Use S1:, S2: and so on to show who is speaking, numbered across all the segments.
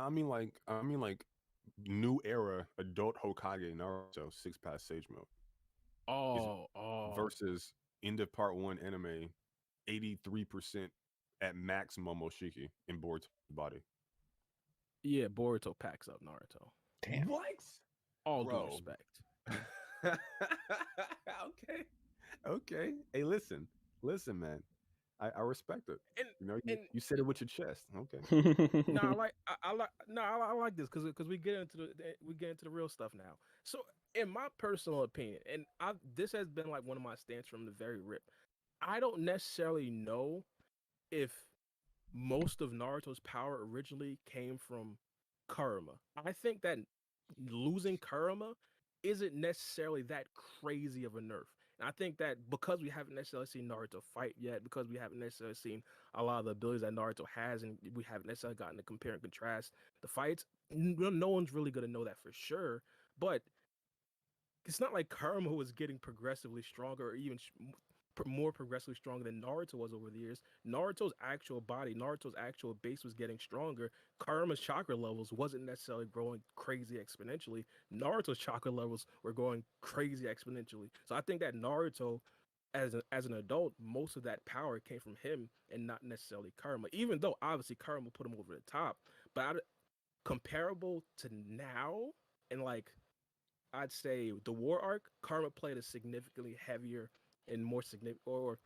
S1: I mean like new era adult Hokage Naruto 6 pass Sage mode is
S2: Oh.
S1: versus end of part one anime 83% at max Momoshiki in Boruto's body.
S2: Yeah, Boruto packs up Naruto.
S3: Damn.
S1: What?
S2: All due
S1: Bro.
S2: respect.
S1: Okay. Okay. Hey, listen, man. I respect it.
S2: And
S1: You know,
S2: and
S1: you said it with your chest. Okay.
S2: no, I like no, I like this because we get into we get into the real stuff now. So, in my personal opinion, and this has been like one of my stance from the very rip. I don't necessarily know if most of Naruto's power originally came from Kurama. I think that losing Kurama isn't necessarily that crazy of a nerf. And I think that because we haven't necessarily seen Naruto fight yet, because we haven't necessarily seen a lot of the abilities that Naruto has, and we haven't necessarily gotten to compare and contrast the fights, no one's really going to know that for sure. But it's not like Kurama was getting progressively stronger or even more progressively stronger than Naruto was over the years. Naruto's actual body, Naruto's actual base was getting stronger. Kurama's chakra levels wasn't necessarily growing crazy exponentially. Naruto's chakra levels were growing crazy exponentially. So I think that Naruto, as an adult, most of that power came from him and not necessarily Kurama. Even though obviously Kurama put him over the top, but comparable to now, and like I'd say the war arc, Karma played a significantly heavier and more significant, or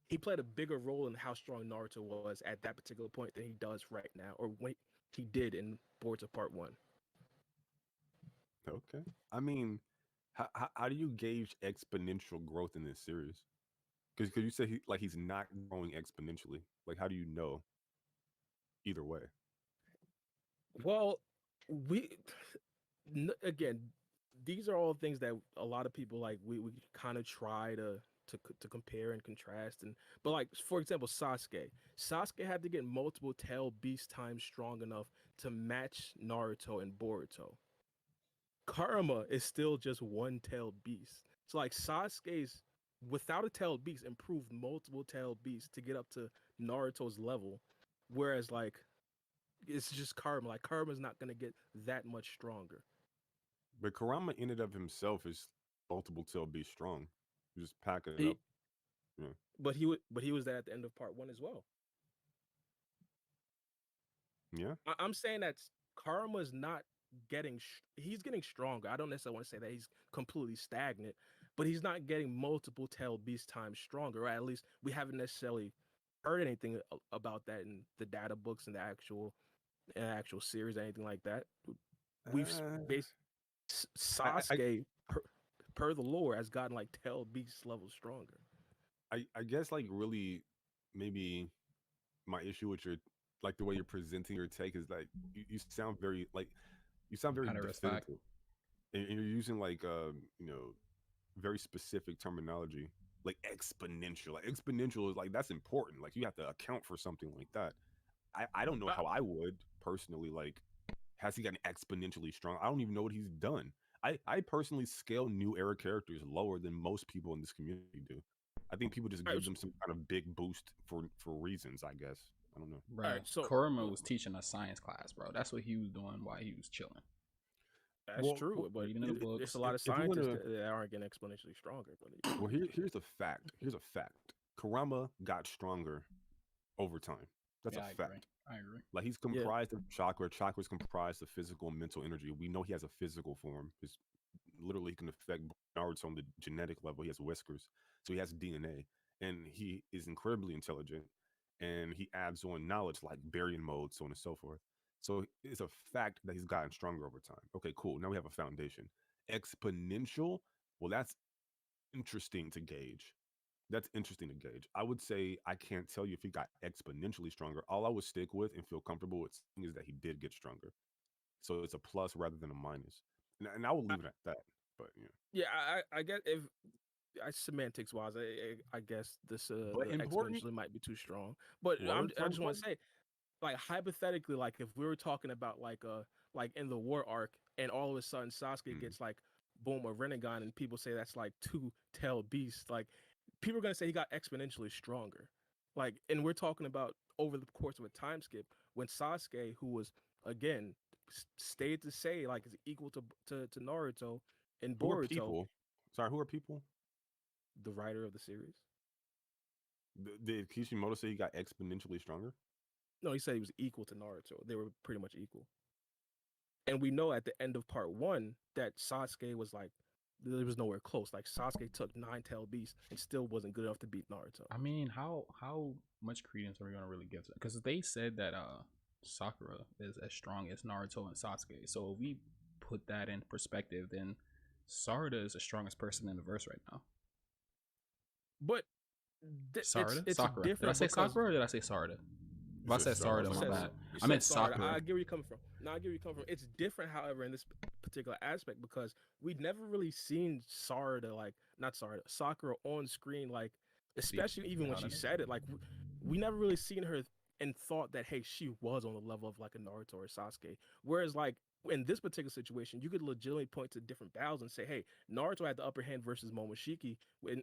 S2: he played a bigger role in how strong Naruto was at that particular point than he does right now, or when he did in Boruto Part 1.
S1: Okay. I mean, how do you gauge exponential growth in this series? Because you say he's not growing exponentially. Like, how do you know either way?
S2: Well, we again, these are all things that a lot of people like. We kind of try to compare and contrast, and but like for example, Sasuke had to get multiple tail beast times strong enough to match Naruto and Boruto. Karma is still just one tailed beast. So like Sasuke's without a tailed beast improved multiple tailed beasts to get up to Naruto's level, whereas like it's just Karma. Like Karma's not gonna get that much stronger.
S1: But Kurama in and of himself is multiple tail be strong. You just packing it up.
S2: He
S1: Yeah.
S2: but he was there at the end of part one as well.
S1: Yeah.
S2: I'm saying that Karma's not getting he's getting stronger. I don't necessarily want to say that he's completely stagnant, but he's not getting multiple tail beast times stronger. Or at least we haven't necessarily heard anything about that in the data books and the actual series or anything like that. We've
S1: Uh,
S2: based
S1: I
S2: Sasuke per the lore has gotten like tail beast level stronger.
S1: I guess like really maybe my issue with your like the way you're presenting your take is like you sound very like you sound very
S3: Out of respect.
S1: definitive, and you're using like you know very specific terminology like exponential. Like exponential is like that's important. Like you have to account for something like that. I don't know
S2: But
S1: how I would personally like. Has he gotten exponentially strong? I don't even know what he's done. I personally scale new era characters lower than most people in this community do. I think people just
S2: all
S1: give
S2: right,
S1: them some kind of big boost for reasons. I guess I don't know.
S2: all
S3: Bro,
S2: right, so
S3: Kurama was teaching a science class, bro. That's what he was doing while he was chilling.
S2: that's
S1: Well,
S2: true, but
S3: Reading in the
S2: it's a
S3: books.
S2: lot of
S1: if we want
S2: scientists
S1: to,
S2: that aren't getting exponentially stronger. But
S1: well, here's a fact. Here's a fact. Kurama got stronger over time. That's a
S3: Yeah, I agree.
S1: fact.
S3: I agree.
S1: Like he's
S2: yeah,
S1: comprised of chakra. Chakra is comprised of physical and mental energy. We know he has a physical form. His literally he can affect Naruto on the genetic level. He has whiskers, so he has DNA, and he is incredibly intelligent. And he adds on knowledge like Baryon mode, so on and so forth. So it's a fact that he's gotten stronger over time. Okay, cool. Now we have a foundation. Exponential. Well, that's interesting to gauge. That's interesting to gauge. I would say I can't tell you if he got exponentially stronger. All I would stick with and feel comfortable with is that he did get stronger. So it's a plus rather than a minus. And I will
S2: I,
S1: leave it at that. But yeah.
S2: yeah. I guess if semantics wise, I guess this
S1: But
S2: the
S1: important.
S2: exponentially might be too strong. But
S1: Words are
S2: I just want to
S1: important.
S2: say, like hypothetically, like if we were talking about like in the war arc, and all of a sudden Sasuke
S1: Mm.
S2: gets like boom a Rinnegan, and people say that's like two tailed beasts, like people are gonna say he got exponentially stronger. Like, and we're talking about over the course of a time skip when Sasuke, who was again, stated to say like it's equal to Naruto and
S1: Who are
S2: Boruto,
S1: people? Sorry, who are people?
S2: the writer of the series.
S1: Did Kishimoto say he got exponentially stronger?
S2: No, he said he was equal to Naruto. They were pretty much equal. And we know at the end of part one that Sasuke was like, there was nowhere close. Like Sasuke took nine tailed beasts and still wasn't good enough to beat Naruto.
S3: I mean, how much credence are we gonna really give to that? Because they said that Sakura is as strong as Naruto and Sasuke. So if we put that in perspective, then Sarada is the strongest person in the verse right now.
S2: But
S3: Sarada?
S2: it's
S3: Sakura. Did I
S2: different
S3: say
S2: because
S3: Sakura or did I say Sarada? If I said Sarada, my bad.
S2: you
S3: I meant
S2: said Sarada.
S3: Sakura.
S2: I get where you coming from. No, I get where you coming from. It's different, however, in this particular aspect because we'd never really seen Sarada like not Sarada, Sakura on screen like, especially even when she said it, like we never really seen her and thought that hey she was on the level of like a Naruto or Sasuke. Whereas like in this particular situation, you could legitimately point to different battles and say, hey, Naruto had the upper hand versus Momoshiki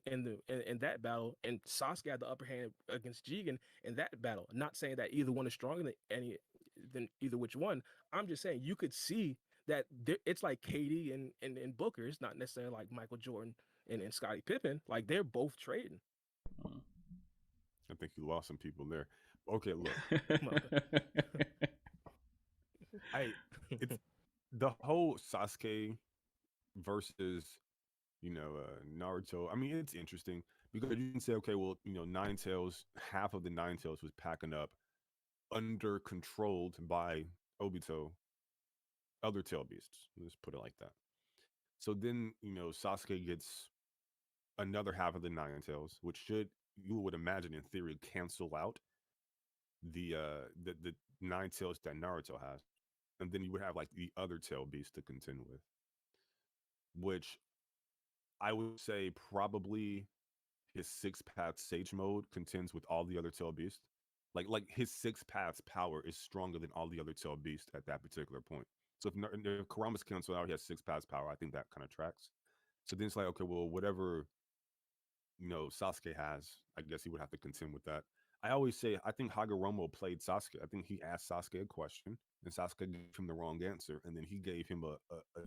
S2: in that battle, and Sasuke had the upper hand against Jigen in that battle. Not saying that either one is stronger than either which one. I'm just saying you could see that it's like KD and Booker. It's not necessarily like Michael Jordan and Scottie Pippen. Like they're both trading.
S1: I think you lost some people there. Okay, look, it's the whole Sasuke versus Naruto. I mean, it's interesting because you can say, okay, well, Nine Tails, half of the Nine Tails was packing up, under controlled by Obito, other tail beasts. Let's put it like that. So then, Sasuke gets another half of the Nine Tails, which should, you would imagine in theory, cancel out the Nine Tails that Naruto has. And then you would have like the other tail beast to contend with, which I would say probably his six path sage mode contends with all the other tail beasts. Like his six paths power is stronger than all the other tail beasts at that particular point. So if Kurama's canceled out, he has six paths power. I think that kind of tracks. So then it's like, okay, well, whatever Sasuke has, I guess he would have to contend with that. I always say I think Hagoromo played Sasuke. I think he asked Sasuke a question, and Sasuke gave him the wrong answer, and then he gave him a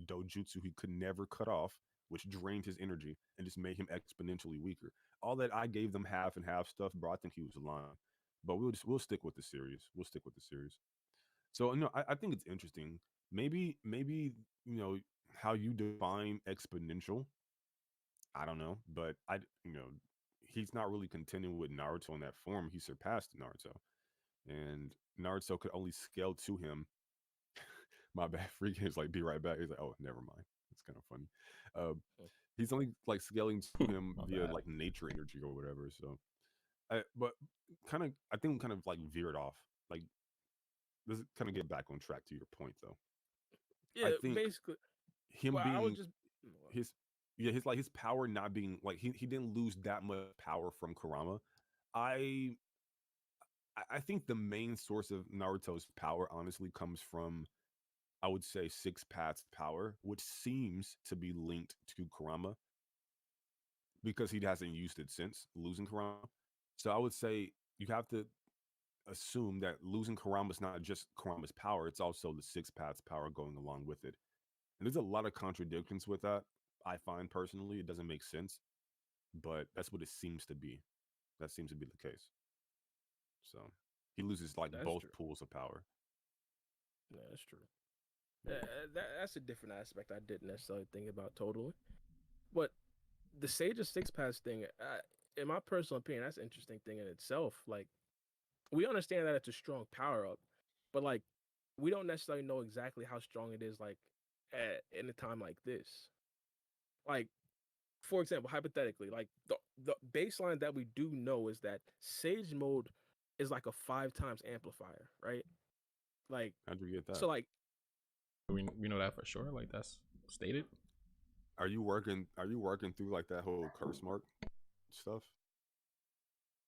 S1: dojutsu he could never cut off, which drained his energy and just made him exponentially weaker. All that I gave them half and half stuff, bro. I think he was lying. But we'll stick with the series. We'll stick with the series. So I think it's interesting. Maybe how you define exponential. I don't know, but he's not really contending with Naruto in that form. He surpassed Naruto, and Naruto could only scale to him. My bad, freak is like, be right back. He's like, oh, never mind. It's kind of funny. He's only like scaling to him via like nature energy or whatever. So, but I think kind of like veered off. Like, let's kind of get back on track to your point though.
S2: Yeah,
S1: I think
S2: basically.
S1: him
S2: Well, I was
S1: being
S2: just
S1: his his power not being like he didn't lose that much power from Kurama. I I think the main source of Naruto's power honestly comes from, I would say, Six Paths power, which seems to be linked to Kurama because he hasn't used it since losing Kurama. So I would say you have to assume that losing Kurama is not just Kurama's power, it's also the Six Paths power going along with it. And there's a lot of contradictions with that. I find personally it doesn't make sense, but that's what it seems to be. That seems to be the case. So he loses like
S2: that's
S1: both
S2: true.
S1: pools of power.
S2: Yeah, that's true. That's a different aspect I didn't necessarily think about totally. But the Sage of Six Paths thing, in my personal opinion, that's an interesting thing in itself. Like, we understand that it's a strong power up, but like, we don't necessarily know exactly how strong it is. Like, in a time like this, like, for example, hypothetically, like the baseline that we do know is that Sage mode is like a 5 times amplifier, right? Like,
S1: How'd you get that?
S2: so like
S3: We know that for sure. Like that's stated.
S1: Are you working? Are you working through like that whole curse mark stuff?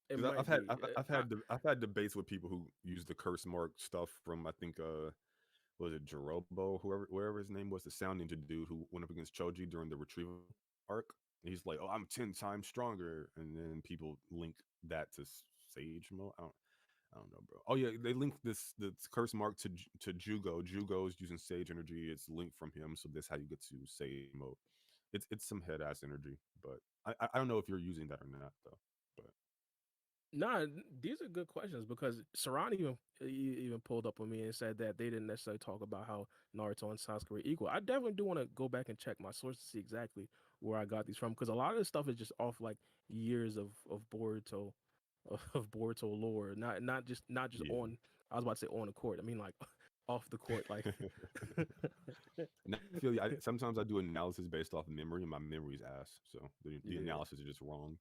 S2: it
S1: Because
S2: might be.
S1: I've had debates with people who use the curse mark stuff from, I think, was it Jirobo, wherever his name was, the sound ninja dude who went up against Choji during the retrieval arc. And he's like, "Oh, I'm 10 times stronger," and then people link that to Sage mode. I don't know, bro. Oh yeah, they linked the curse mark to Jugo. Jugo's using Sage energy. It's linked from him, so that's how you get to Sage mode. It's some head ass energy, but I don't know if you're using that or not though. But
S2: Nah, these are good questions because Saran even pulled up on me and said that they didn't necessarily talk about how Naruto and Sasuke were equal. I definitely do want to go back and check my sources to see exactly where I got these from because a lot of this stuff is just off like years of Boruto of Boruto lore, not just
S1: yeah.
S2: on. I was about to say on the court. I mean like off the court, like.
S1: And I feel sometimes I do analysis based off memory, and my memory's ass. So the
S2: Yeah.
S1: analysis is just wrong.